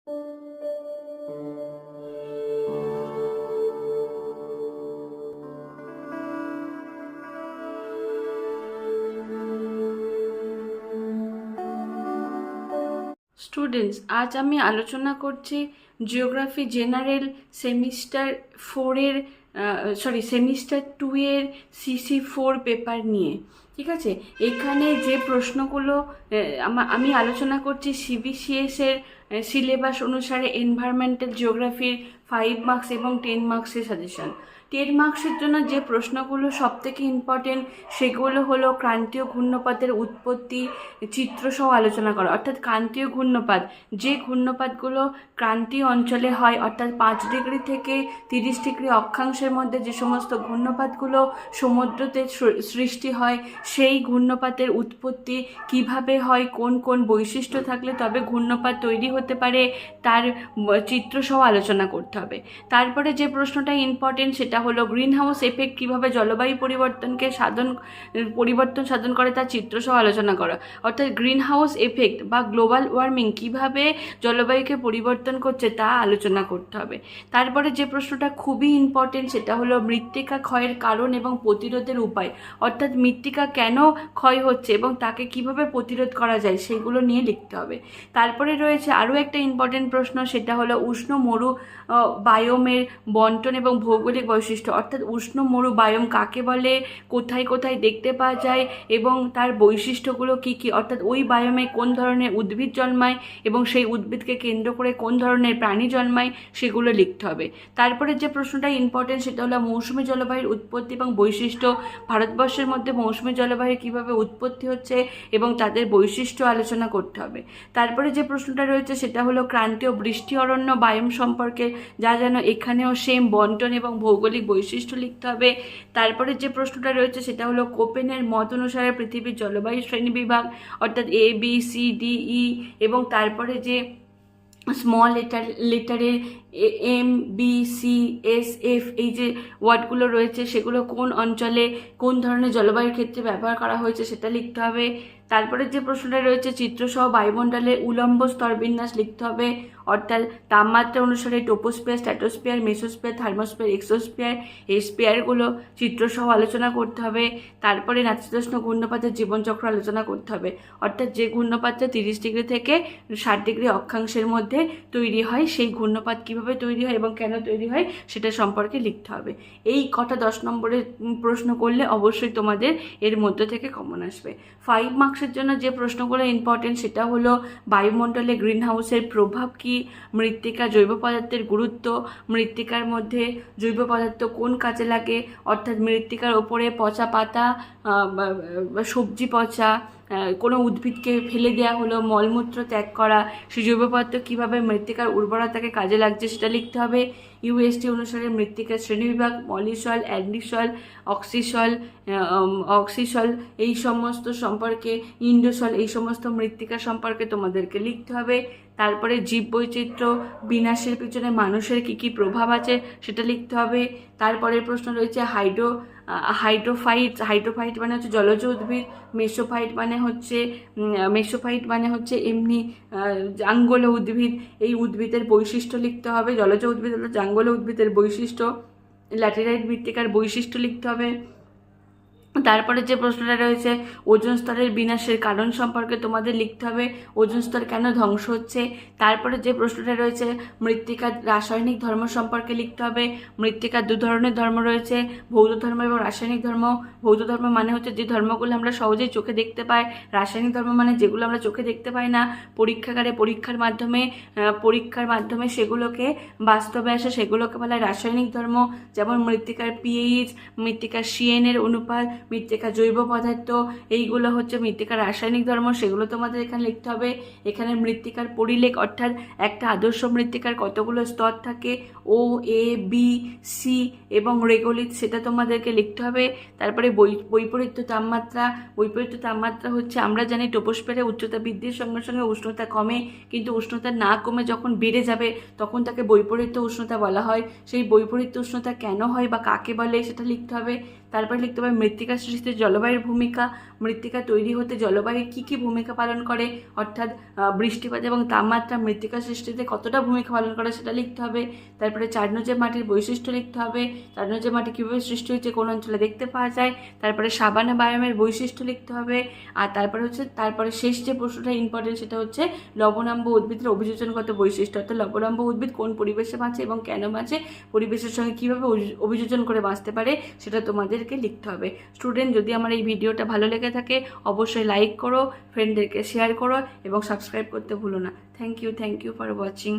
Students, আজ আমি আলোচনা করছি জিওগ্রাফি জেনারেল সেমিস্টার 4-এর সেমিস্টার 2 এর CC4 পেপার নিয়ে। ঠিক আছে, এখানে যে প্রশ্নগুলো আমি আলোচনা করছি CBCS এর সিলেবাস অনুসারে এনভায়রনমেন্টাল জিওগ্রাফির 5 মার্কস এবং 10 মার্কসের সাজেশন। 10 মার্কসের জন্য যে প্রশ্নগুলো সবথেকে ইম্পর্টেন্ট সেগুলো হলো ক্রান্তীয় ঘূর্ণপাতের উৎপত্তি চিত্রসহ আলোচনা করা। অর্থাৎ ক্রান্তীয় ঘূর্ণপাত, যে ঘূর্ণপাতগুলো ক্রান্তীয় অঞ্চলে হয়, অর্থাৎ 5 ডিগ্রি থেকে 30 ডিগ্রি অক্ষাংশের মধ্যে যে সমস্ত ঘূর্ণপাতগুলো সমুদ্রতে সৃষ্টি হয়, সেই ঘূর্ণপাতের উৎপত্তি কিভাবে হয়, কোন কোন বৈশিষ্ট্য থাকলে তবে ঘূর্ণপাত তৈরি হতে পারে, তার চিত্রসহ আলোচনা করতে হবে। তারপরে যে প্রশ্নটা ইম্পর্টেন্ট সেটা হলো গ্রিন হাউস এফেক্ট কীভাবে জলবায়ু পরিবর্তনকে পরিবর্তন সাধন করে তার চিত্রসহ আলোচনা করা। অর্থাৎ গ্রিন হাউস এফেক্ট বা গ্লোবাল ওয়ার্মিং কীভাবে জলবায়ুকে পরিবর্তন করছে তা আলোচনা করতে হবে। তারপরে যে প্রশ্নটা খুবই ইম্পর্টেন্ট সেটা হলো মৃত্তিকা ক্ষয়ের কারণ এবং প্রতিরোধের উপায়। অর্থাৎ মৃত্তিকা কেন ক্ষয় হচ্ছে এবং তাকে কিভাবে প্রতিরোধ করা যায় সেগুলো নিয়ে লিখতে হবে। তারপরে রয়েছে আরও একটা ইম্পর্টেন্ট প্রশ্ন, সেটা হলো উষ্ণ মরু বায়োমের বন্টন এবং ভৌগোলিক বৈশিষ্ট্য। অর্থাৎ উষ্ণ মরু বায়োম কাকে বলে, কোথায় কোথায় দেখতে পাওয়া যায় এবং তার বৈশিষ্ট্যগুলো কী কী। অর্থাৎ ওই বায়োমে কোন ধরনের উদ্ভিদ জন্মায় এবং সেই উদ্ভিদকে কেন্দ্র করে কোন ধরনের প্রাণী জন্মায় সেগুলো লিখতে হবে। তারপরে যে প্রশ্নটা ইম্পর্টেন্ট সেটা হলো মৌসুমী জলবায়ুর উৎপত্তি এবং বৈশিষ্ট্য। ভারতবর্ষের মধ্যে মৌসুমী জলবায়ু কীভাবে উৎপত্তি হচ্ছে এবং তাদের বৈশিষ্ট্য আলোচনা করতে হবে। তারপরে যে প্রশ্নটা রয়েছে সেটা হলো ক্রান্তীয় বৃষ্টি অরণ্য বায়োম সম্পর্কে, যা যেন এখানেও সেম বন্টন এবং ভৌগোলিক বৈশিষ্ট্য লিখতে হবে। তারপরে যে প্রশ্নটা রয়েছে সেটা হলো কোপেনের মত অনুসারে পৃথিবীর জলবায়ু শ্রেণী বিভাগ, অর্থাৎ ABCDE, এবং তারপরে যে স্মল লেটারে MBCSF এই যে ওয়ার্ডগুলো রয়েছে সেগুলো কোন অঞ্চলে কোন ধরনের জলবায়ুর ক্ষেত্রে ব্যবহার করা হয়েছে সেটা লিখতে হবে। তারপরে যে প্রশ্নটা রয়েছে চিত্রসহ বায়ুমণ্ডলের উলম্ব স্তরবিন্যাস লিখতে হবে। অর্থাৎ তাপমাত্রা অনুসারে troposphere, stratosphere, mesosphere, thermosphere, exosphere এই স্ফিয়ারগুলো চিত্রসহ আলোচনা করতে হবে। তারপরে নাতিশীতোষ্ণ ঘূর্ণপাতের জীবনচক্র আলোচনা করতে হবে। অর্থাৎ যে ঘূর্ণপাতটা 30 ডিগ্রি থেকে 60 ডিগ্রি অক্ষাংশের মধ্যে তৈরি হয়, সেই ঘূর্ণপাত কীভাবে তৈরি হয় এবং কেন তৈরি হয় সেটা সম্পর্কে লিখতে হবে। এই কটা 10 নম্বরের প্রশ্ন করলে অবশ্যই তোমাদের এর মধ্য থেকে কমন আসবে। 5 মার্কসের জন্য যে প্রশ্নগুলো ইম্পর্টেন্ট সেটা হলো বায়ুমণ্ডলে গ্রিন হাউসের প্রভাব কী, মৃত্তিকা জৈব পদার্থের গুরুত্ব, মৃত্তিকার মধ্যে জৈব পদার্থ কোন কাজে লাগে, অর্থাৎ মৃত্তিকার ওপরে পচা পাতা, সবজি পচা, কোনো উদ্ভিদকে ফেলে দেওয়া হলো, মলমূত্র ত্যাগ করা, সেই জৈব পদার্থ কীভাবে মৃত্তিকার উর্বরতাকে কাজে লাগছে সেটা লিখতে হবে। UST অনুসারে মৃত্তিকার শ্রেণীবিভাগ, পলিসল, অ্যান্ডিসল, অক্সিসল এই সমস্ত সম্পর্কে, ইন্ডোসল এই সমস্ত মৃত্তিকা সম্পর্কে তোমাদেরকে লিখতে হবে। তারপরে জীববৈচিত্র্য বিনাশের পিছনে মানুষের কী কী প্রভাব আছে সেটা লিখতে হবে। তারপরের প্রশ্ন রয়েছে হাইড্রোফাইট মানে হচ্ছে জলজ উদ্ভিদ, মেসোফাইট মানে হচ্ছে এমনি জাঙ্গল উদ্ভিদ, এই উদ্ভিদের বৈশিষ্ট্য লিখতে হবে। জলজ উদ্ভিদ হলো জাঙ্গল উদ্ভিদের বৈশিষ্ট্য। ল্যাটেরাইট মৃত্তিকার বৈশিষ্ট্য লিখতে হবে। তারপরে যে প্রশ্নটা রয়েছে ওজোন স্তরের বিনাশের কারণ সম্পর্কে তোমাদের লিখতে হবে, ওজোন স্তর কেন ধ্বংস হচ্ছে। তারপরে যে প্রশ্নটা রয়েছে মৃত্তিকার রাসায়নিক ধর্ম সম্পর্কে লিখতে হবে। মৃত্তিকার 2 ধরনের ধর্ম রয়েছে, ভৌত ধর্ম এবং রাসায়নিক ধর্ম। ভৌত ধর্ম মানে হচ্ছে যে ধর্মগুলো আমরা সহজেই চোখে দেখতে পাই, রাসায়নিক ধর্ম মানে যেগুলো আমরা চোখে দেখতে পাই না, পরীক্ষাগারে পরীক্ষার মাধ্যমে সেগুলোকে বাস্তবে আসে, সেগুলোকে বলা হয় রাসায়নিক ধর্ম। যেমন মৃত্তিকার pH, মৃত্তিকার CN এর অনুপাত, মৃত্তিকা জৈব পদার্থ, এইগুলো হচ্ছে মৃত্তিকার রাসায়নিক ধর্ম, সেগুলো তোমাদের এখানে লিখতে হবে। এখানে মৃত্তিকার পরিলেখ, অর্থাৎ একটা আদর্শ মৃত্তিকার কতগুলো স্তর থাকে, O, A, B, C এবং রেগোলিথ, সেটা তোমাদেরকে লিখতে হবে। তারপরে বৈপরীত্য তাপমাত্রা হচ্ছে আমরা জানি টোপোস্ফিয়ারে উচ্চতা বৃদ্ধির সঙ্গে সঙ্গে উষ্ণতা কমে, কিন্তু উষ্ণতা না কমে যখন বেড়ে যাবে তখন তাকে বৈপরীত্য উষ্ণতা বলা হয়। সেই বৈপরীত্য উষ্ণতা কেন হয় বা কাকে বলে সেটা লিখতে হবে। তারপরে লিখতে হবে মৃত্তিকা সৃষ্টিতে জলবায়ুর ভূমিকা, মৃত্তিকা তৈরি হতে জলবায়ু কী ভূমিকা পালন করে, অর্থাৎ বৃষ্টিপাত এবং তাপমাত্রা মৃত্তিকা সৃষ্টিতে কতটা ভূমিকা পালন করে সেটা লিখতে হবে। তারপরে চারনোজে মাটির বৈশিষ্ট্য লিখতে হবে, চারনোজে মাটি কীভাবে সৃষ্টি হয়েছে, কোন অঞ্চলে দেখতে পাওয়া যায়। তারপরে সাবানা বায়োমের বৈশিষ্ট্য লিখতে হবে। আর তারপরে শেষ যে প্রশ্নটা ইম্পর্টেন্ট সেটা হচ্ছে লবণাম্ব উদ্ভিদের অভিযোজনগত বৈশিষ্ট্য, অর্থাৎ লবণাম্ব উদ্ভিদ কোন পরিবেশে বাঁচে এবং কেন বাঁচে, পরিবেশের সঙ্গে কীভাবে অভিযোজন করে বাঁচতে পারে সেটা তোমাদেরকে লিখতে হবে। স্টুডেন্ট, যদি আমার এই ভিডিওটা ভালো লেগে থাকে অবশ্যই লাইক করো, ফ্রেন্ডদেরকে শেয়ার করো এবং সাবস্ক্রাইব করতে ভুলো না। Thank you for watching.